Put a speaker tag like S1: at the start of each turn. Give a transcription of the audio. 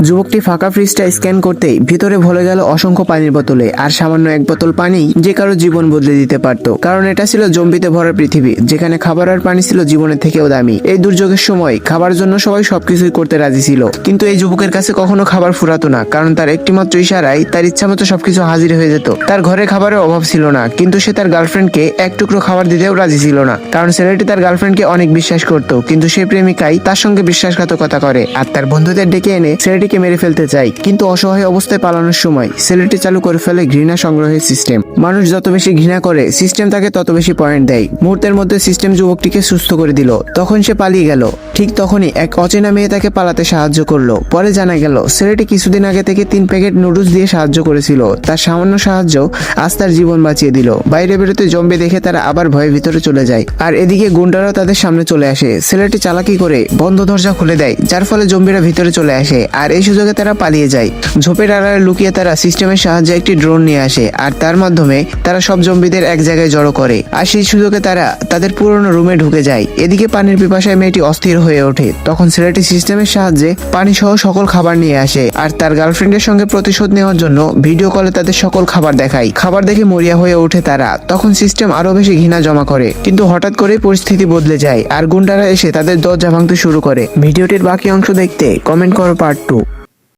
S1: যুবকটি ফাঁকা ফ্রিজটা স্ক্যান করতেই ভিতরে ভরে গেল অসংখ্য পানির বোতলে, আর সামান্য এক বোতল পানি যে কারো জীবন বদলে দিতে পারত। কারণ এটা ছিল জম্বিতে ভরা পৃথিবী, যেখানে খাবার আর পানি ছিল জীবনের থেকেও দামি। এই দুর্যোগের সময় খাবার জন্য সবাই সবকিছুই করতে রাজি ছিল, কিন্তু এই যুবকের কাছে কখনো খাবার ফুরাতো না, কারণ তার একটিমাত্র ইশারায় তার ইচ্ছা মতো সবকিছু হাজির হয়ে যেত। তার ঘরে খাবারের অভাব ছিল না, কিন্তু সে তার গার্লফ্রেন্ডকে এক টুকরো খাবার দিতেও রাজি ছিল না, কারণ ছেলেটি তার গার্লফ্রেন্ডকে অনেক বিশ্বাস করত, কিন্তু সেই প্রেমিকাই তার সঙ্গে বিশ্বাসঘাতকতা করে আর তার বন্ধুদের ডেকে এনে ছেলেটিকে মেরে ফেলতে চায়। কিন্তু অসহায় অবস্থায় পালানোর সময় ছেলেটি চালু করে ফেলে ঘৃণা সংগ্রহের সিস্টেম। মানুষ যত বেশি ঘৃণা করে সিস্টেম তাকে তত বেশি পয়েন্ট দেয়। মুহূর্তের মধ্যে সিস্টেম যুবকটিকে সুস্থ করে দিল। তখন সে পালিয়ে গেল। ঠিক তখনই এক অচেনা মেয়ে তাকে পালাতে সাহায্য করলো। পরে জানা গেল ছেলেটি কিছুদিন আগে থেকে 3 প্যাকেট নুডলস দিয়ে সাহায্য করেছিল। তার সামান্য সাহায্য আজ তার জীবন বাঁচিয়ে দিল। বাইরে বেরোতে জম্বি দেখে তারা আবার ভয়ে ভিতরে চলে যায়, আর এদিকে গুন্ডারাও তাদের সামনে চলে আসে। ছেলেটি চালাকি করে বন্ধ দরজা খুলে দেয়, যার ফলে জম্বিরা ভিতরে চলে আসে, আর এই সুযোগে তারা পালিয়ে যায়। ঝোপের আড়ালে লুকিয়ে তারা সিস্টেমের সাহায্যে একটি ড্রোন নিয়ে আসে, আর তার মাধ্যমে তারা সব জম্বিদের এক জায়গায় জড়ো করে, আর সেই সুযোগে তারা তাদের পুরনো রুমে ঢুকে যায়। এদিকে পানির পিপাসায় মেয়েটি অস্থির হয়ে ওঠে। তখন ছেলেটি সিস্টেমের সাহায্যে পানি সহ সকল খাবার নিয়ে আসে, আর তার গার্লফ্রেন্ডের সঙ্গে প্রতিশোধ নেওয়ার জন্য ভিডিও কলে তাদের সকল খাবার দেখায়। খাবার দেখে মরিয়া হয়ে ওঠে তারা। তখন সিস্টেম আরো বেশি ঘৃণা জমা করে, কিন্তু হঠাৎ করেই পরিস্থিতি বদলে যায়, আর গুন্ডারা এসে তাদের দরজা ভাঙতে শুরু করে। ভিডিওটির বাকি অংশ দেখতে কমেন্ট করো পার্ট 2।